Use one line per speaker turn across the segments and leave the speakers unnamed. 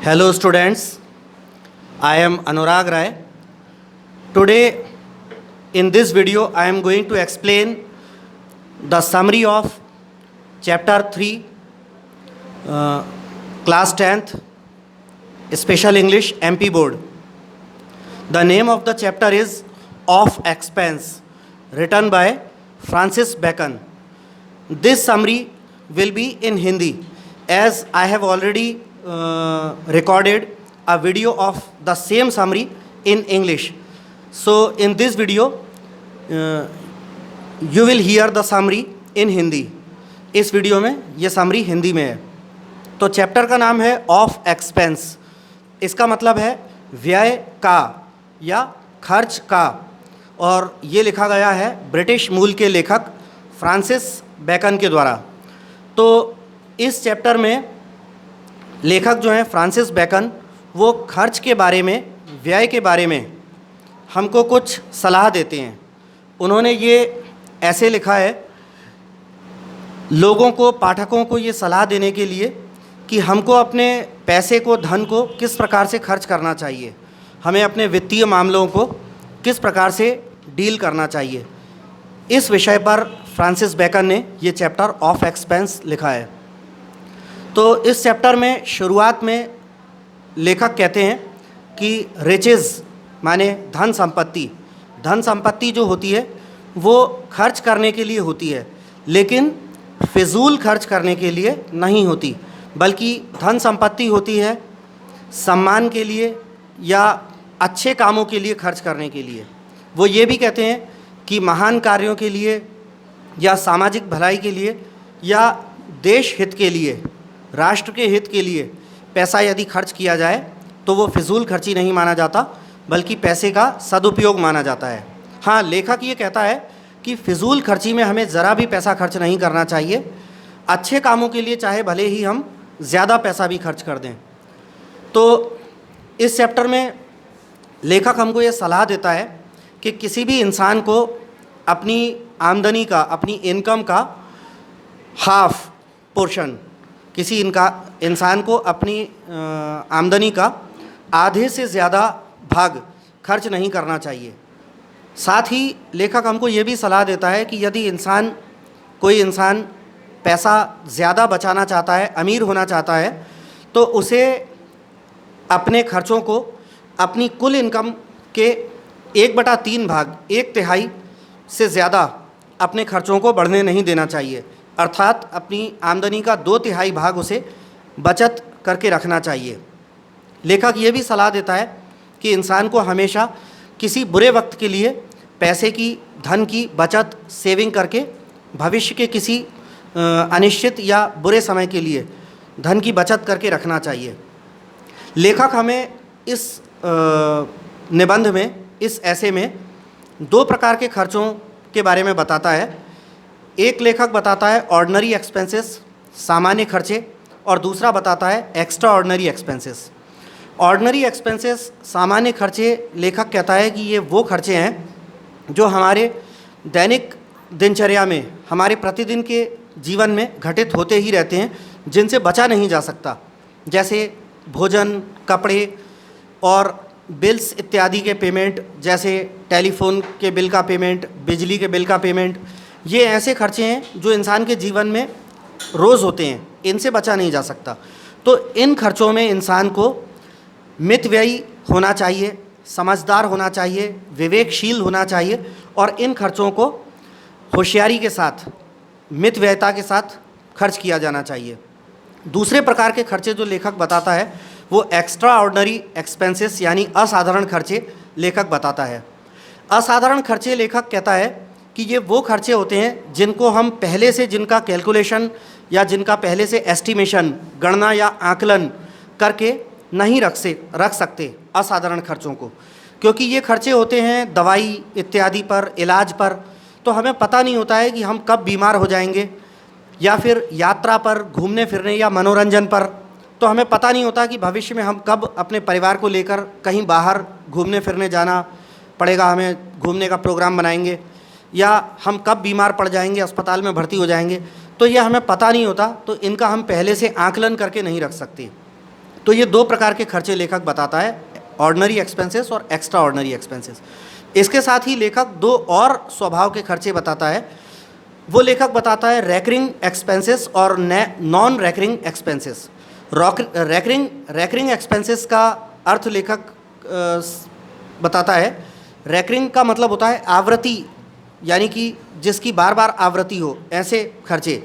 Hello students, I am Anurag Rai. Today in this video I am going to explain the summary of chapter 3 class 10th Special English MP Board. The name of the chapter is Of Expense, written by Francis Bacon. This summary will be in Hindi as I have already recorded a video of the same summary in English. So in this video you will hear the summary in Hindi. इस video में ये summary Hindi में है. तो chapter का नाम है of expense. इसका मतलब है व्यय का या खर्च का, और ये लिखा गया है ब्रिटिश मूल के लेखक फ्रांसिस बेकन के द्वारा. तो इस चैप्टर में लेखक जो हैं फ्रांसिस बेकन, वो खर्च के बारे में, व्यय के बारे में हमको कुछ सलाह देते हैं. उन्होंने ये ऐसे लिखा है लोगों को, पाठकों को ये सलाह देने के लिए कि हमको अपने पैसे को, धन को किस प्रकार से खर्च करना चाहिए, हमें अपने वित्तीय मामलों को किस प्रकार से डील करना चाहिए. इस विषय पर फ्रांसिस बेकन ने ये चैप्टर ऑफ एक्सपेंस लिखा है. तो इस चैप्टर में शुरुआत में लेखक कहते हैं कि रिचेज़ माने धन संपत्ति. धन संपत्ति जो होती है वो खर्च करने के लिए होती है, लेकिन फिजूल खर्च करने के लिए नहीं होती, बल्कि धन संपत्ति होती है सम्मान के लिए या अच्छे कामों के लिए खर्च करने के लिए. वो ये भी कहते हैं कि महान कार्यों के लिए या सामाजिक भलाई के लिए या देश हित के लिए, राष्ट्र के हित के लिए पैसा यदि खर्च किया जाए तो वो फिजूल खर्ची नहीं माना जाता, बल्कि पैसे का सदुपयोग माना जाता है. हाँ, लेखक ये कहता है कि फिजूल खर्ची में हमें ज़रा भी पैसा खर्च नहीं करना चाहिए. अच्छे कामों के लिए चाहे भले ही हम ज़्यादा पैसा भी खर्च कर दें. तो इस चैप्टर में लेखक हमको ये सलाह देता है कि किसी भी इंसान को अपनी आमदनी का, अपनी इनकम का हाफ पोर्शन, किसी इंसान को अपनी आमदनी का आधे से ज़्यादा भाग खर्च नहीं करना चाहिए. साथ ही लेखक हमको ये भी सलाह देता है कि यदि कोई इंसान पैसा ज़्यादा बचाना चाहता है, अमीर होना चाहता है, तो उसे अपने खर्चों को अपनी कुल इनकम के 1/3 भाग, 1/3 से ज़्यादा अपने खर्चों को बढ़ने नहीं देना चाहिए. अर्थात अपनी आमदनी का 2/3 भाग उसे बचत करके रखना चाहिए. लेखक ये भी सलाह देता है कि इंसान को हमेशा किसी बुरे वक्त के लिए पैसे की, धन की बचत, सेविंग करके भविष्य के किसी अनिश्चित या बुरे समय के लिए धन की बचत करके रखना चाहिए. लेखक हमें इस निबंध में, इस ऐसे में 2 प्रकार के खर्चों के बारे में बताता है. एक लेखक बताता है ऑर्डिनरी एक्सपेंसेस, सामान्य खर्चे, और दूसरा बताता है extra ordinary expenses. Ordinary expenses, सामान्य खर्चे, लेखक कहता है कि ये वो खर्चे हैं जो हमारे दैनिक दिनचर्या में, हमारे प्रतिदिन के जीवन में घटित होते ही रहते हैं, जिनसे बचा नहीं जा सकता. जैसे भोजन, कपड़े और बिल्स इत्यादि के पेमेंट, जैसे टेलीफोन के बिल का पेमेंट, बिजली के बिल का पेमेंट. ये ऐसे खर्चे हैं जो इंसान के जीवन में रोज़ होते हैं, इनसे बचा नहीं जा सकता. तो इन खर्चों में इंसान को मितव्ययी होना चाहिए, समझदार होना चाहिए, विवेकशील होना चाहिए, और इन खर्चों को होशियारी के साथ, मितव्ययता के साथ खर्च किया जाना चाहिए. दूसरे प्रकार के खर्चे जो लेखक बताता है वो एक्स्ट्रा ऑर्डिनरी एक्सपेंसेस यानी असाधारण खर्चे लेखक बताता है. असाधारण खर्चे लेखक कहता है कि ये वो खर्चे होते हैं जिनको हम पहले से, जिनका कैलकुलेशन या जिनका पहले से एस्टिमेशन, गणना या आकलन करके नहीं रख सकते असाधारण खर्चों को. क्योंकि ये खर्चे होते हैं दवाई इत्यादि पर, इलाज पर. तो हमें पता नहीं होता है कि हम कब बीमार हो जाएंगे, या फिर यात्रा पर, घूमने फिरने या मनोरंजन पर. तो हमें पता नहीं होता कि भविष्य में हम कब अपने परिवार को लेकर कहीं बाहर घूमने फिरने जाना पड़ेगा, हमें घूमने का प्रोग्राम बनाएंगे, या हम कब बीमार पड़ जाएंगे, अस्पताल में भर्ती हो जाएंगे. तो ये हमें पता नहीं होता, तो इनका हम पहले से आकलन करके नहीं रख सकते. तो ये दो प्रकार के खर्चे लेखक बताता है, ऑर्डिनरी एक्सपेंसेस और एक्स्ट्रा ऑर्डिनरी एक्सपेंसेस। इसके साथ ही लेखक दो और स्वभाव के खर्चे बताता है। वो लेखक बताता है रैकरिंग एक्सपेंसेस और non recurring expenses. Recurring expenses का अर्थ लेखक बताता है, रैकरिंग का मतलब होता है आवृत्ति, यानी कि जिसकी बार बार आवृत्ति हो, ऐसे खर्चे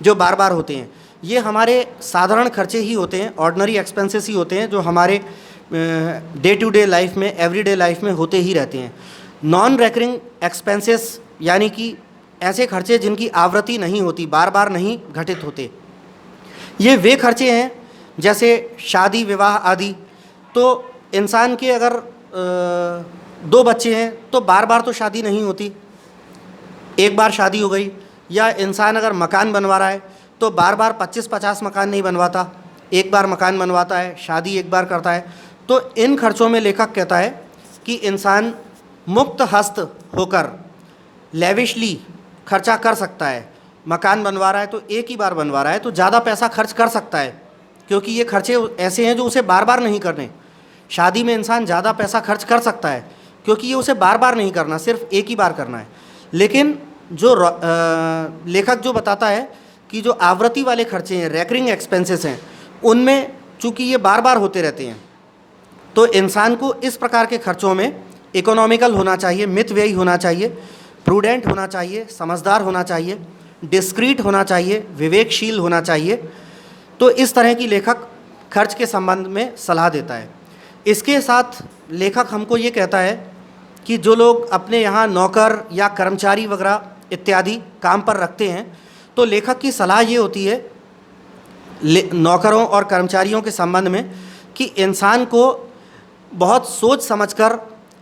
जो बार बार होते हैं। ये हमारे साधारण खर्चे ही होते हैं, ऑर्डिनरी एक्सपेंसेस ही होते हैं, जो हमारे डे टू डे लाइफ में, एवरीडे लाइफ में होते ही रहते हैं। नॉन रैकरिंग एक्सपेंसेस यानी कि ऐसे खर्चे जिनकी आवृत्ति नहीं होती, बार बार नहीं घटित होते। ये वे खर्चे हैं जैसे शादी विवाह आदि। तो इंसान के अगर दो बच्चे हैं तो बार बार तो शादी नहीं होती, एक बार शादी हो गई। या इंसान अगर मकान बनवा रहा है तो बार बार 25-50 मकान नहीं बनवाता, एक बार मकान बनवाता है, शादी एक बार करता है। तो इन खर्चों में लेखक कहता है कि इंसान मुक्त हस्त होकर लेविशली खर्चा कर सकता है। मकान बनवा रहा है तो एक ही बार बनवा रहा है तो ज़्यादा पैसा खर्च कर सकता है, क्योंकि ये खर्चे ऐसे हैं जो उसे बार बार नहीं करने। शादी में इंसान ज़्यादा पैसा खर्च कर सकता है क्योंकि ये उसे बार बार नहीं करना, सिर्फ एक ही बार करना है। लेकिन जो लेखक जो बताता है कि जो आवृत्ति वाले खर्चे हैं, रैकरिंग एक्सपेंसेस हैं, उनमें चूँकि ये बार बार होते रहते हैं तो इंसान को इस प्रकार के खर्चों में इकोनॉमिकल होना चाहिए, मितव्ययी होना चाहिए, प्रूडेंट होना चाहिए, समझदार होना चाहिए, डिस्क्रीट होना चाहिए, विवेकशील होना चाहिए। तो इस तरह की लेखक खर्च के संबंध में सलाह देता है। इसके साथ लेखक हमको ये कहता है कि जो लोग अपने यहाँ नौकर या कर्मचारी वगैरह इत्यादि काम पर रखते हैं, तो लेखक की सलाह ये होती है नौकरों और कर्मचारियों के संबंध में कि इंसान को बहुत सोच समझकर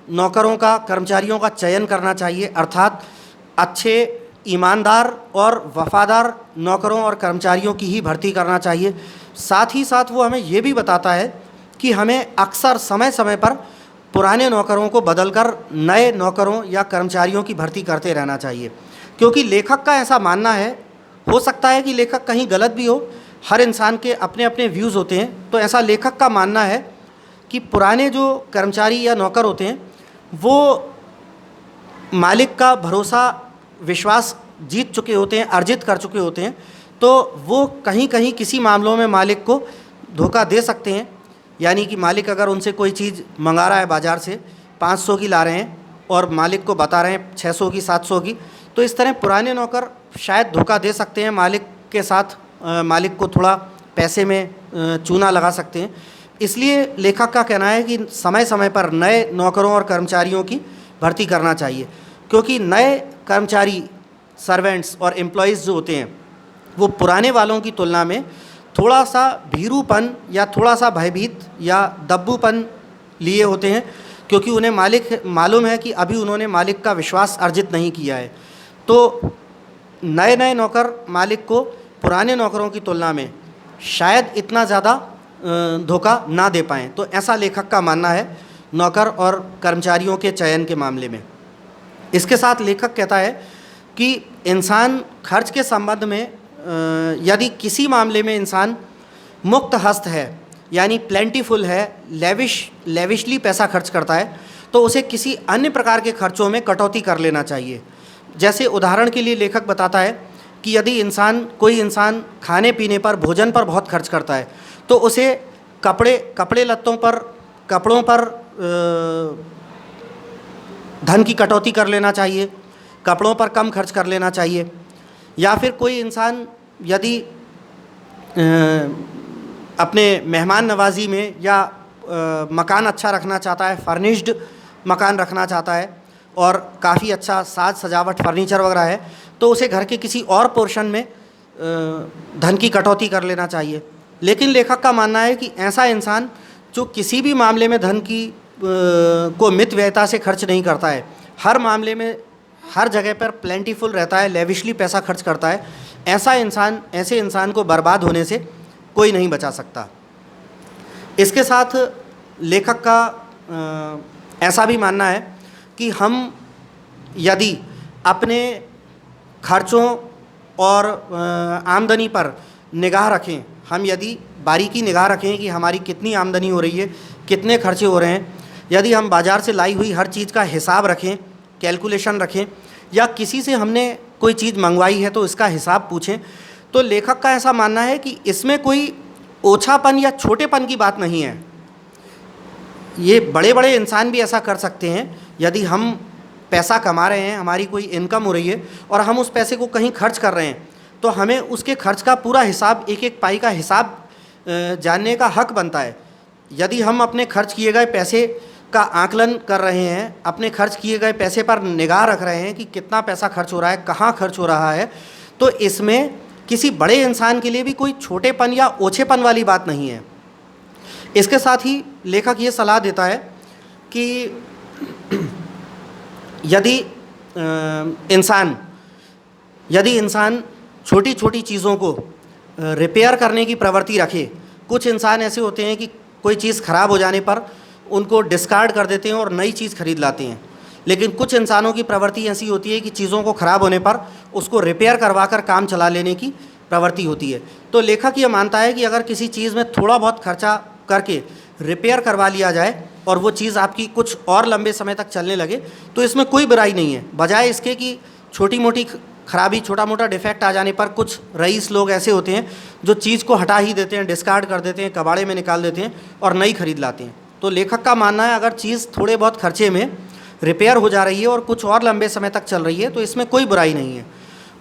नौकरों का, कर्मचारियों का चयन करना चाहिए। अर्थात अच्छे, ईमानदार और वफ़ादार नौकरों और कर्मचारियों की ही भर्ती करना चाहिए। साथ ही साथ वो हमें ये भी बताता है कि हमें अक्सर समय समय पर पुराने नौकरों को बदलकर नए नौकरों या कर्मचारियों की भर्ती करते रहना चाहिए, क्योंकि लेखक का ऐसा मानना है, हो सकता है कि लेखक कहीं गलत भी हो, हर इंसान के अपने अपने व्यूज़ होते हैं। तो ऐसा लेखक का मानना है कि पुराने जो कर्मचारी या नौकर होते हैं वो मालिक का भरोसा, विश्वास जीत चुके होते हैं, अर्जित कर चुके होते हैं। तो वो कहीं कहीं किसी मामलों में मालिक को धोखा दे सकते हैं। यानी कि मालिक अगर उनसे कोई चीज़ मंगा रहा है बाज़ार से, 500 की ला रहे हैं और मालिक को बता रहे हैं 600 की, 700 की, तो इस तरह पुराने नौकर शायद धोखा दे सकते हैं मालिक के साथ, मालिक को थोड़ा पैसे में चूना लगा सकते हैं। इसलिए लेखक का कहना है कि समय समय पर नए नौकरों और कर्मचारियों की भर्ती करना चाहिए, क्योंकि नए कर्मचारी, सर्वेंट्स और एम्प्लॉयज़ जो होते हैं वो पुराने वालों की तुलना में थोड़ा सा भीरूपन या थोड़ा सा भयभीत या दब्बूपन लिए होते हैं, क्योंकि उन्हें मालिक मालूम है कि अभी उन्होंने मालिक का विश्वास अर्जित नहीं किया है। तो नए नए नौकर मालिक को पुराने नौकरों की तुलना में शायद इतना ज़्यादा धोखा ना दे पाएँ। तो ऐसा लेखक का मानना है नौकर और कर्मचारियों के चयन के मामले में। इसके साथ लेखक कहता है कि इंसान खर्च के संबंध में यदि किसी मामले में इंसान मुक्त हस्त है, यानी प्लेंटीफुल है, लेविशली पैसा खर्च करता है, तो उसे किसी अन्य प्रकार के खर्चों में कटौती कर लेना चाहिए। जैसे उदाहरण के लिए लेखक बताता है कि यदि कोई इंसान खाने पीने पर, भोजन पर बहुत खर्च करता है, तो उसे कपड़े लत्तों पर, कपड़ों पर धन की कटौती कर लेना चाहिए, कपड़ों पर कम खर्च कर लेना चाहिए। या फिर कोई इंसान यदि अपने मेहमान नवाजी में या मकान अच्छा रखना चाहता है, फर्निश्ड मकान रखना चाहता है और काफ़ी अच्छा साज सजावट, फर्नीचर वगैरह है, तो उसे घर के किसी और पोर्शन में धन की कटौती कर लेना चाहिए। लेकिन लेखक का मानना है कि ऐसा इंसान जो किसी भी मामले में धन की को मितव्ययता से खर्च नहीं करता है, हर मामले में हर जगह पर प्लेंटीफुल रहता है, लेविशली पैसा खर्च करता है, ऐसे इंसान को बर्बाद होने से कोई नहीं बचा सकता। इसके साथ लेखक का ऐसा भी मानना है कि हम यदि अपने खर्चों और आमदनी पर निगाह रखें, हम यदि बारीकी निगाह रखें कि हमारी कितनी आमदनी हो रही है, कितने खर्चे हो रहे हैं। यदि हम बाज़ार से लाई हुई हर चीज़ का हिसाब रखें, कैलकुलेशन रखें, या किसी से हमने कोई चीज़ मंगवाई है तो इसका हिसाब पूछें, तो लेखक का ऐसा मानना है कि इसमें कोई ओछापन या छोटेपन की बात नहीं है। ये बड़े बड़े इंसान भी ऐसा कर सकते हैं। यदि हम पैसा कमा रहे हैं, हमारी कोई इनकम हो रही है और हम उस पैसे को कहीं खर्च कर रहे हैं, तो हमें उसके खर्च का पूरा हिसाब, एक एक पाई का हिसाब जानने का हक बनता है। यदि हम अपने खर्च किए गए पैसे का आकलन कर रहे हैं, अपने खर्च किए गए पैसे पर निगाह रख रहे हैं कि कितना पैसा खर्च हो रहा है, कहाँ खर्च हो रहा है, तो इसमें किसी बड़े इंसान के लिए भी कोई छोटेपन या ओछेपन वाली बात नहीं है। इसके साथ ही लेखक ये सलाह देता है कि यदि इंसान छोटी छोटी चीज़ों को रिपेयर करने की प्रवृत्ति रखे। कुछ इंसान ऐसे होते हैं कि कोई चीज़ ख़राब हो जाने पर उनको डिस्कार्ड कर देते हैं और नई चीज़ खरीद लाते हैं, लेकिन कुछ इंसानों की प्रवृत्ति ऐसी होती है कि चीज़ों को ख़राब होने पर उसको रिपेयर करवा कर काम चला लेने की प्रवृत्ति होती है। तो लेखक ये मानता है कि अगर किसी चीज़ में थोड़ा बहुत खर्चा करके रिपेयर करवा लिया जाए और वो चीज़ आपकी कुछ और लंबे समय तक चलने लगे, तो इसमें कोई बुराई नहीं है। बजाय इसके कि छोटी मोटी खराबी, छोटा मोटा डिफेक्ट आ जाने पर कुछ रईस लोग ऐसे होते हैं जो चीज़ को हटा ही देते हैं, डिस्कार्ड कर देते हैं, कबाड़े में निकाल देते हैं और नई खरीद लाते हैं। तो लेखक का मानना है अगर चीज़ थोड़े बहुत खर्चे में रिपेयर हो जा रही है और कुछ और लंबे समय तक चल रही है तो इसमें कोई बुराई नहीं है।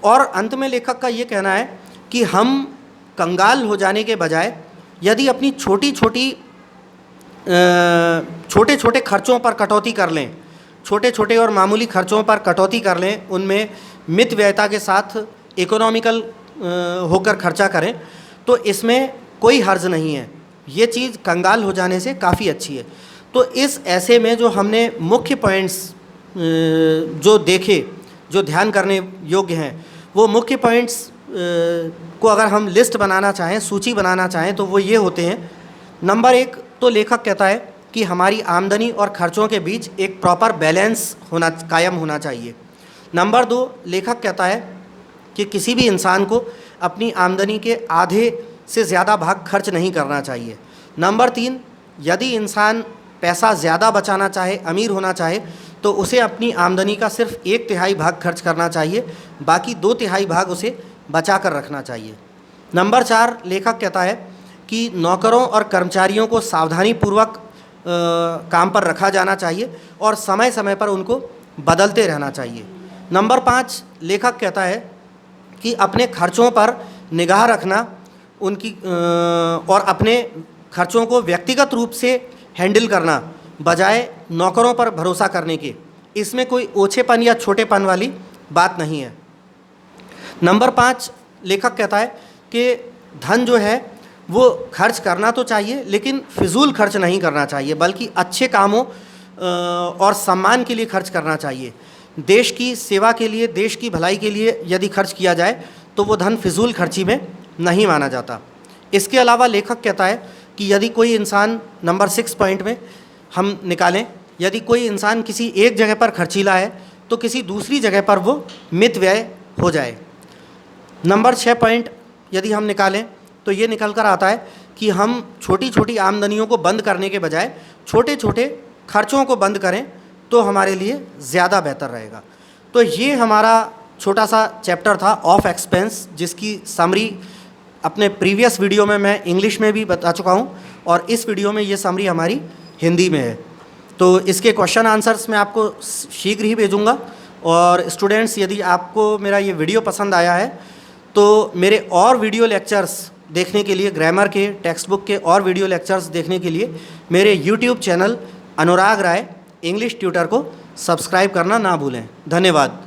और अंत में लेखक का ये कहना है कि हम कंगाल हो जाने के बजाय यदि अपनी छोटे छोटे खर्चों पर कटौती कर लें, छोटे छोटे और मामूली खर्चों पर कटौती कर लें, उनमें मितव्ययता के साथ इकोनॉमिकल होकर खर्चा करें, तो इसमें कोई हर्ज नहीं है। ये चीज़ कंगाल हो जाने से काफ़ी अच्छी है। तो इस ऐसे में जो हमने मुख्य पॉइंट्स जो देखे, जो ध्यान करने योग्य हैं, वो मुख्य पॉइंट्स को अगर हम लिस्ट बनाना चाहें, सूची बनाना चाहें, तो वो ये होते हैं। नंबर 1 तो लेखक कहता है कि हमारी आमदनी और खर्चों के बीच एक प्रॉपर बैलेंस कायम होना चाहिए। नंबर 2 लेखक कहता है कि किसी भी इंसान को अपनी आमदनी के आधे से ज़्यादा भाग खर्च नहीं करना चाहिए। नंबर 3 यदि इंसान पैसा ज़्यादा बचाना चाहे, अमीर होना चाहे, तो उसे अपनी आमदनी का सिर्फ 1/3 भाग खर्च करना चाहिए, बाकी 2/3 भाग उसे बचा कर रखना चाहिए। नंबर 4 लेखक कहता है कि नौकरों और कर्मचारियों को सावधानीपूर्वक काम पर रखा जाना चाहिए और समय समय पर उनको बदलते रहना चाहिए। नंबर 5 लेखक कहता है कि अपने खर्चों पर निगाह रखना, उनकी और अपने खर्चों को व्यक्तिगत रूप से हैंडल करना बजाय नौकरों पर भरोसा करने के, इसमें कोई ओछेपन या छोटेपन वाली बात नहीं है। नंबर 5 लेखक कहता है कि धन जो है वो खर्च करना तो चाहिए, लेकिन फिजूल खर्च नहीं करना चाहिए, बल्कि अच्छे कामों और सम्मान के लिए खर्च करना चाहिए। देश की सेवा के लिए, देश की भलाई के लिए यदि खर्च किया जाए तो वो धन फिजूल खर्ची में नहीं माना जाता। इसके अलावा लेखक कहता है कि यदि कोई इंसान, नंबर 6 पॉइंट में हम निकालें, यदि कोई इंसान किसी एक जगह पर खर्चीला है तो किसी दूसरी जगह पर वो मित व्यय हो जाए। नंबर 6 पॉइंट यदि हम निकालें तो ये निकल कर आता है कि हम छोटी छोटी आमदनियों को बंद करने के बजाय छोटे छोटे खर्चों को बंद करें तो हमारे लिए ज़्यादा बेहतर रहेगा। तो ये हमारा छोटा सा चैप्टर था ऑफ एक्सपेंस, जिसकी समरी अपने प्रीवियस वीडियो में मैं इंग्लिश में भी बता चुका हूँ और इस वीडियो में ये समरी हमारी हिंदी में है। तो इसके क्वेश्चन आंसर्स मैं आपको शीघ्र ही भेजूँगा। और स्टूडेंट्स, यदि आपको मेरा ये वीडियो पसंद आया है तो मेरे और वीडियो लेक्चर्स देखने के लिए, ग्रामर के, टेक्स्ट बुक के और वीडियो लेक्चर्स देखने के लिए मेरे यूट्यूब चैनल अनुराग राय इंग्लिश ट्यूटर को सब्सक्राइब करना ना भूलें। धन्यवाद।